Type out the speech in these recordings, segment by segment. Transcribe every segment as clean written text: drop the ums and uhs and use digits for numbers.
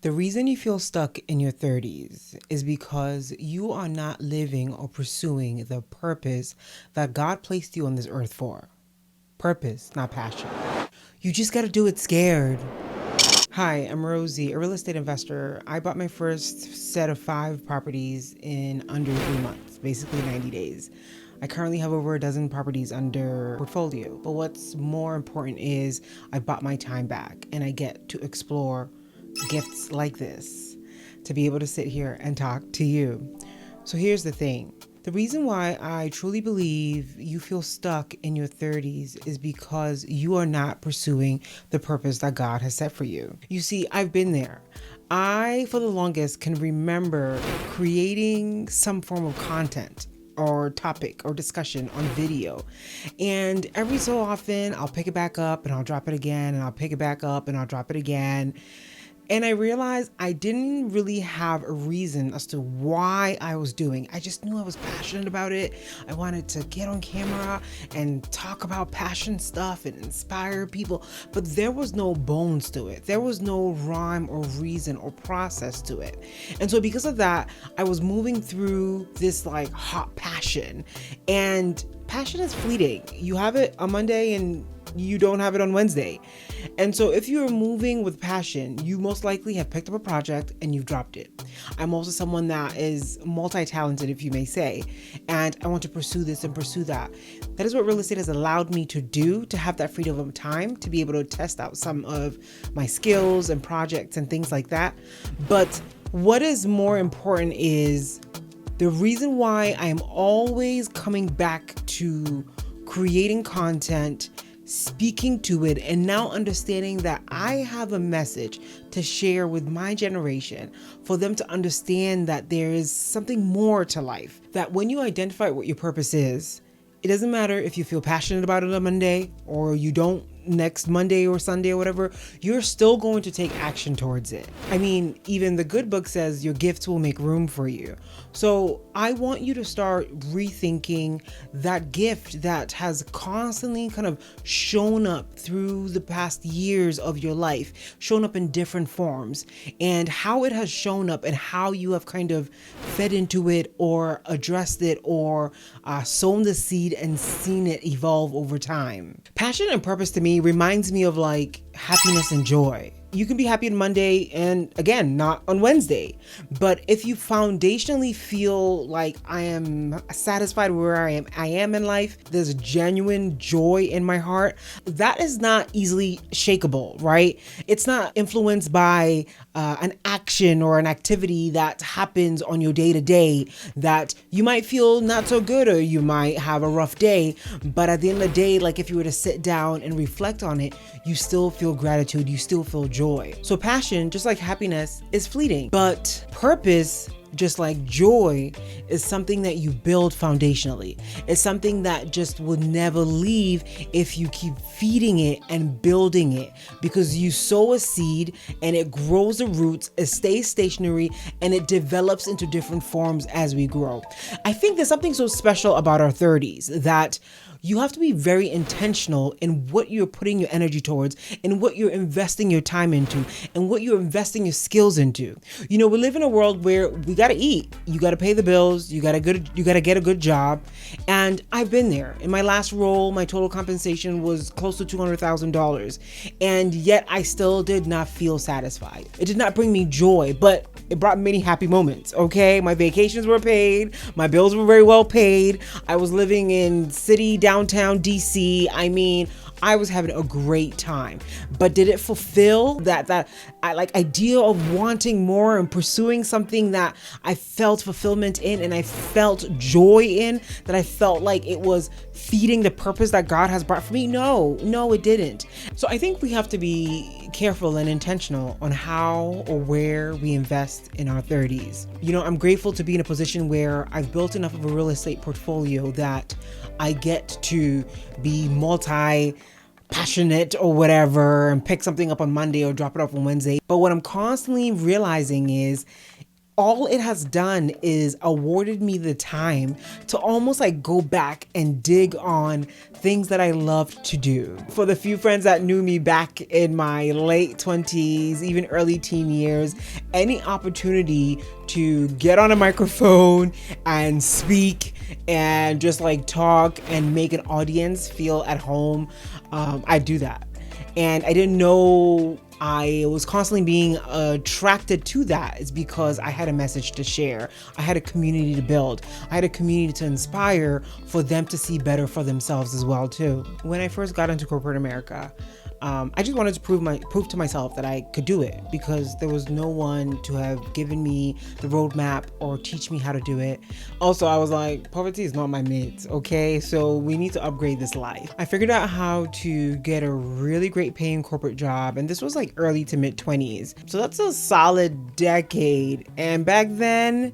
The reason you feel stuck in your 30s is because you are not living or pursuing the purpose that God placed you on this earth for. Purpose, not passion. You just gotta do it scared. Hi, I'm Rosie, a real estate investor. I bought my first set of 5 properties in under 3 months, basically 90 days. I currently have over a dozen properties under portfolio, but what's more important is I bought my time back and I get to explore gifts like this to be able to sit here and talk to you. So here's the thing. The reason why I truly believe you feel stuck in your 30s is because you are not pursuing the purpose that God has set for you. You see, I've been there. I, for the longest, can remember creating some form of content or topic or discussion on video. And every so often, I'll pick it back up and I'll drop it again, and I'll pick it back up and I'll drop it again. And I realized I didn't really have a reason as to why I was doing. I just knew I was passionate about it. I wanted to get on camera and talk about passion stuff and inspire people, but there was no bones to it. There was no rhyme or reason or process to it. And so because of that, I was moving through this like hot passion, and passion is fleeting. You have it on Monday and you don't have it on Wednesday. And so if you're moving with passion, you most likely have picked up a project and you've dropped it. I'm also someone that is multi-talented, if you may say, and I want to pursue this and pursue that. That is what real estate has allowed me to do, to have that freedom of time, to be able to test out some of my skills and projects and things like that. But what is more important is the reason why I am always coming back to creating content, speaking to it, and now understanding that I have a message to share with my generation for them to understand that there is something more to life. That when you identify what your purpose is, it doesn't matter if you feel passionate about it on Monday or you don't next Monday or Sunday or whatever, you're still going to take action towards it. I mean, even the good book says your gifts will make room for you. So I want you to start rethinking that gift that has constantly kind of shown up through the past years of your life, shown up in different forms, and how it has shown up and how you have kind of fed into it or addressed it or sown the seed and seen it evolve over time. Passion and purpose to me reminds me of like happiness and joy. You can be happy on Monday and again, not on Wednesday. But if you foundationally feel like I am satisfied where I am in life, there's genuine joy in my heart, that is not easily shakable, right? It's not influenced by an action or an activity that happens on your day to day that you might feel not so good or you might have a rough day. But at the end of the day, like if you were to sit down and reflect on it, you still feel gratitude, you still feel joy. So passion, just like happiness, is fleeting, but purpose, just like joy, is something that you build foundationally. It's something that just will never leave if you keep feeding it and building it, because you sow a seed and it grows the roots, it stays stationary, and it develops into different forms as we grow. I think there's something so special about our 30s that you have to be very intentional in what you're putting your energy towards and what you're investing your time into and what you're investing your skills into. You know, we live in a world where we got to eat, you got to pay the bills, you got to get a good job. And I've been there. In my last role, my total compensation was close to $200,000. And yet I still did not feel satisfied. It did not bring me joy, but it brought many happy moments. Okay. My vacations were paid. My bills were very well paid. I was living in downtown DC. I mean, I was having a great time, but did it fulfill that idea of wanting more and pursuing something that I felt fulfillment in and I felt joy in, that I felt like it was feeding the purpose that God has brought for me? No, it didn't. So I think we have to be careful and intentional on how or where we invest in our 30s. You know, I'm grateful to be in a position where I've built enough of a real estate portfolio that I get to be passionate or whatever and pick something up on Monday or drop it off on Wednesday. But what I'm constantly realizing is all it has done is awarded me the time to almost like go back and dig on things that I loved to do. For the few friends that knew me back in my late 20s, even early teen years, any opportunity to get on a microphone and speak and just like talk and make an audience feel at home, I do that. And I didn't know I was constantly being attracted to that. It's because I had a message to share. I had a community to build. I had a community to inspire for them to see better for themselves as well too. When I first got into corporate America, I just wanted to prove to myself that I could do it, because there was no one to have given me the roadmap or teach me how to do it. Also, I was like, poverty is not my mate, okay? So we need to upgrade this life. I figured out how to get a really great paying corporate job, and this was like early to mid 20s. So that's a solid decade. And back then,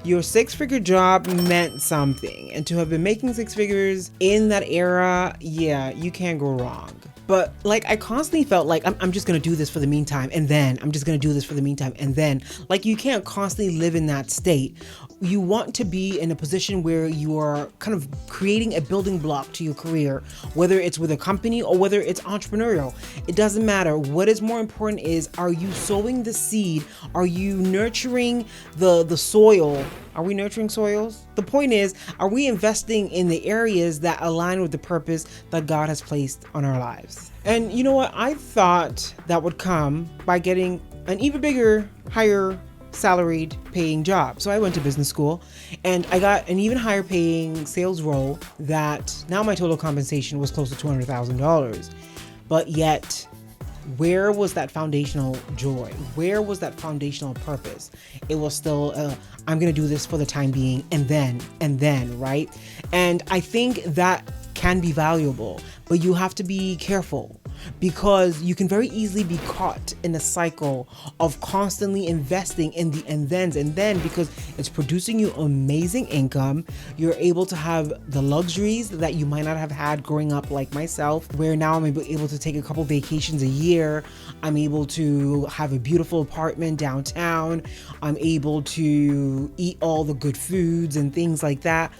your six-figure job meant something. And to have been making six figures in that era, yeah, you can't go wrong. But like, I constantly felt like I'm just going to do this for the meantime, and then I'm just going to do this for the meantime, and then like, you can't constantly live in that state. You want to be in a position where you are kind of creating a building block to your career, whether it's with a company or whether it's entrepreneurial. It doesn't matter. What is more important is, are you sowing the seed? Are you nurturing the soil? Are we nurturing soils? The point is, are we investing in the areas that align with the purpose that God has placed on our lives? And you know what? I thought that would come by getting an even bigger, higher salaried paying job. So I went to business school and I got an even higher paying sales role that now my total compensation was close to $200,000. But yet, where was that foundational joy? Where was that foundational purpose? It was still, I'm going to do this for the time being, and then, right? And I think that can be valuable, but you have to be careful, because you can very easily be caught in a cycle of constantly investing in the and then, because it's producing you amazing income. You're able to have the luxuries that you might not have had growing up, like myself, where now I'm able to take a couple vacations a year. I'm able to have a beautiful apartment downtown. I'm able to eat all the good foods and things like that.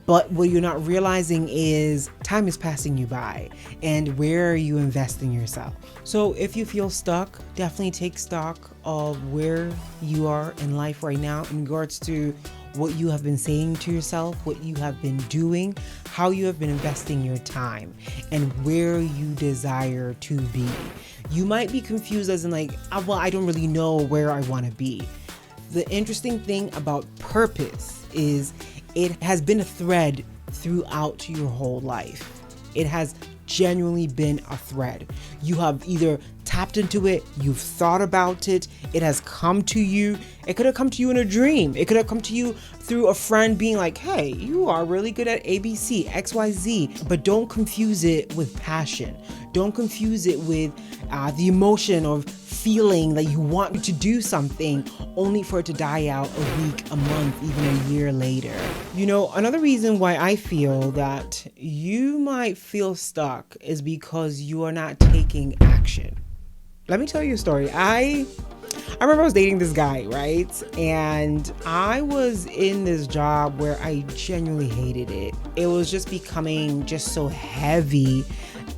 But what you're not realizing is time is passing you by, and where are you investing yourself? So if you feel stuck, definitely take stock of where you are in life right now in regards to what you have been saying to yourself, what you have been doing, how you have been investing your time, and where you desire to be. You might be confused as in like, well, I don't really know where I want to be. The interesting thing about purpose is it has been a thread throughout your whole life. It has genuinely been a thread. You have either tapped into it, you've thought about it, it has come to you. It could have come to you in a dream. It could have come to you through a friend being like, hey, you are really good at ABC, XYZ. But don't confuse it with passion. Don't confuse it with the emotion of feeling that you want to do something only for it to die out a week, a month, even a year later. You know, another reason why I feel that you might feel stuck is because you are not taking action. Let me tell you a story. I remember I was dating this guy, right? And I was in this job where I genuinely hated it. It was just becoming just so heavy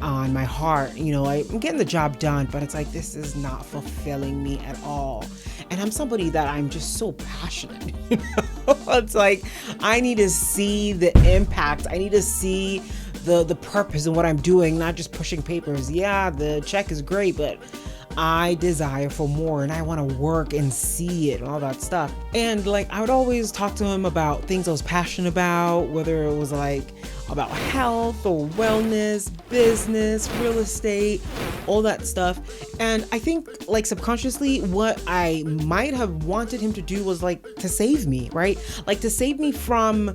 on my heart. You know, I'm getting the job done, but it's like, this is not fulfilling me at all. And I'm somebody that I'm just so passionate. You know? It's like, I need to see the impact. I need to see the purpose in what I'm doing, not just pushing papers. Yeah, the check is great, but I desire for more, and I want to work and see it and all that stuff. And like, I would always talk to him about things I was passionate about, whether it was like about health or wellness, business, real estate, all that stuff. And I think like subconsciously what I might have wanted him to do was like to save me, right? Like to save me from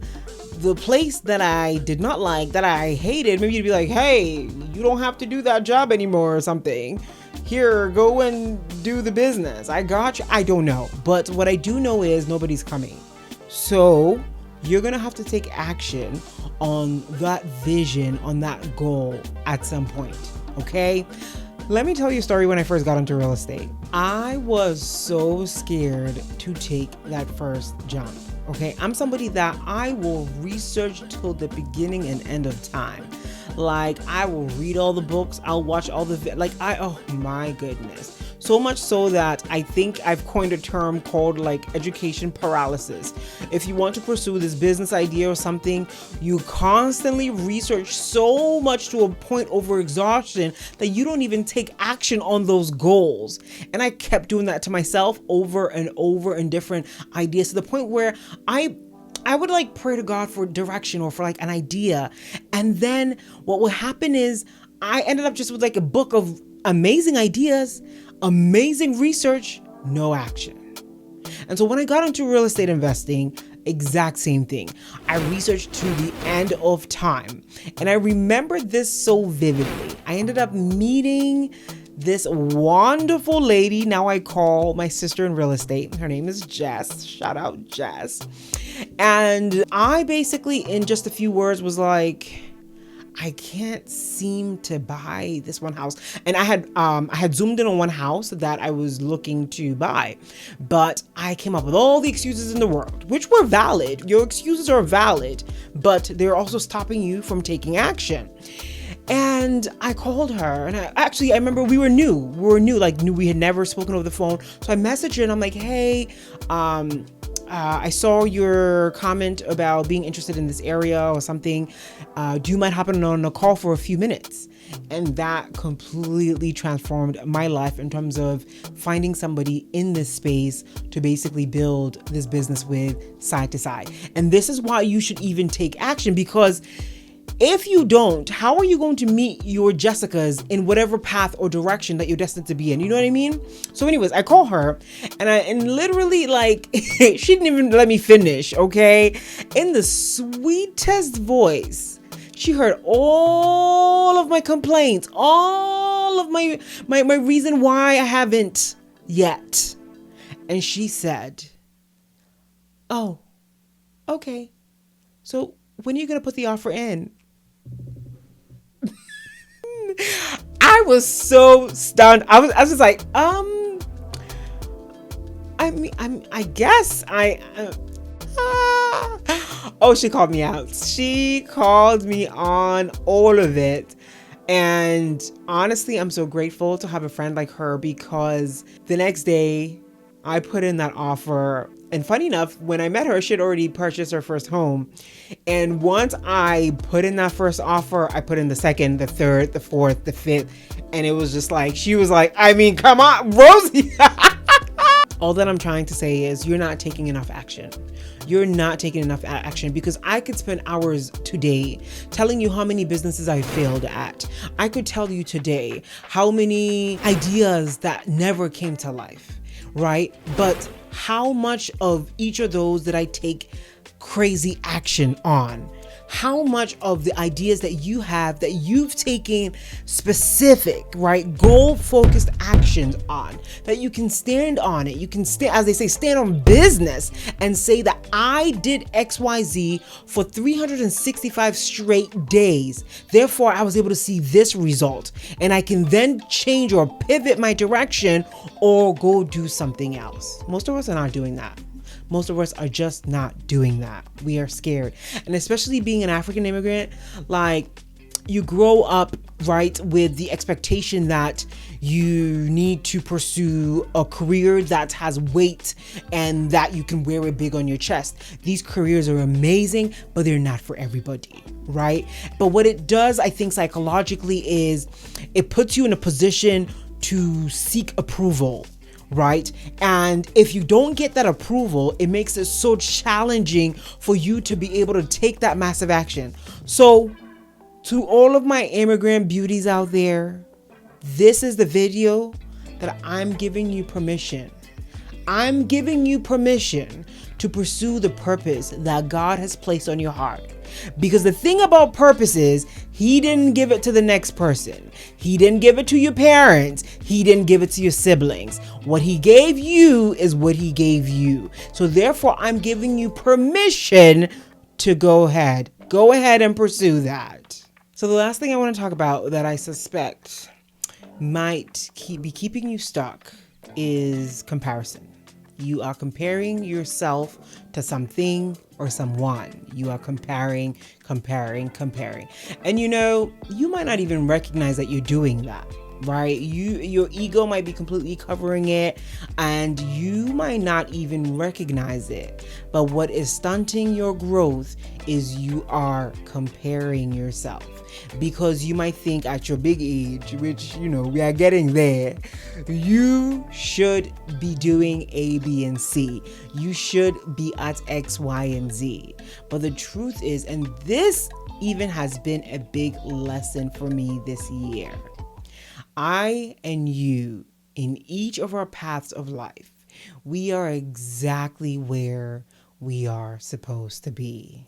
the place that I did not like, that I hated. Maybe you'd be like, hey, you don't have to do that job anymore or something. Here, go and do the business. I got you. I don't know. But what I do know is nobody's coming. So you're going to have to take action on that vision, on that goal at some point. Okay? Let me tell you a story when I first got into real estate. I was so scared to take that first jump. Okay, I'm somebody that I will research till the beginning and end of time. Like, I will read all the books, I'll watch all the oh my goodness. So much so that I think I've coined a term called like education paralysis. If you want to pursue this business idea or something, you constantly research so much to a point over exhaustion that you don't even take action on those goals. And I kept doing that to myself over and over in different ideas to the point where I would like pray to God for direction or for like an idea. And then what would happen is I ended up just with like a book of amazing ideas, amazing research, no action. And so when I got into real estate investing, exact same thing. I researched to the end of time. And I remember this so vividly. I ended up meeting this wonderful lady. Now I call my sister in real estate. Her name is Jess. Shout out Jess. And I basically, in just a few words, was like, I can't seem to buy this one house. And I had zoomed in on one house that I was looking to buy, but I came up with all the excuses in the world, which were valid. Your excuses are valid, but they're also stopping you from taking action. And I called her, and I remember we were new, we had never spoken over the phone. So I messaged her and I'm like, hey, I saw your comment about being interested in this area or something. Do you mind hopping on a call for a few minutes? And that completely transformed my life in terms of finding somebody in this space to basically build this business with side to side. And this is why you should even take action, because if you don't, how are you going to meet your Jessicas in whatever path or direction that you're destined to be in? You know what I mean? So anyways, I call her and literally like, she didn't even let me finish, okay? In the sweetest voice, she heard all of my complaints, all of my reason why I haven't yet. And she said, oh, okay. So when are you going to put the offer in? I was so stunned. I was just like, I guess oh, she called me out. She called me on all of it. And honestly, I'm so grateful to have a friend like her, because the next day I put in that offer. And funny enough, when I met her, she had already purchased her first home. And once I put in that first offer, I put in the second, the third, the fourth, the fifth. And it was just like, she was like, I mean, come on, Rosie. All that I'm trying to say is you're not taking enough action. You're not taking enough action, because I could spend hours today telling you how many businesses I failed at. I could tell you today how many ideas that never came to life, right? But how much of each of those did I take crazy action on? How much of the ideas that you have that you've taken specific, right, goal-focused actions on, that you can stand on it. You can stand, as they say, stand on business and say that I did XYZ for 365 straight days. Therefore, I was able to see this result, and I can then change or pivot my direction or go do something else. Most of us are not doing that. Most of us are just not doing that. We are scared. And especially being an African immigrant, like, you grow up, right, with the expectation that you need to pursue a career that has weight and that you can wear it big on your chest. These careers are amazing, but they're not for everybody, right? But what it does, I think, psychologically is it puts you in a position to seek approval, right? And if you don't get that approval, it makes it so challenging for you to be able to take that massive action. So to all of my immigrant beauties out there, this is the video that I'm giving you permission. I'm giving you permission to pursue the purpose that God has placed on your heart. Because the thing about purpose is, He didn't give it to the next person. He didn't give it to your parents. He didn't give it to your siblings. What He gave you is what He gave you. So therefore, I'm giving you permission to go ahead and pursue that. So the last thing I want to talk about that I suspect might be keeping you stuck is comparison. You are comparing yourself to something or someone. You are comparing. And you might not even recognize that you're doing that, right? Your ego might be completely covering it and you might not even recognize it. But what is stunting your growth is you are comparing yourself, because you might think at your big age, which we are getting there, you should be doing A, B, and C. You should be at X, Y, and Z. But the truth is, and this even has been a big lesson for me this year, I and you, in each of our paths of life, we are exactly where we are supposed to be.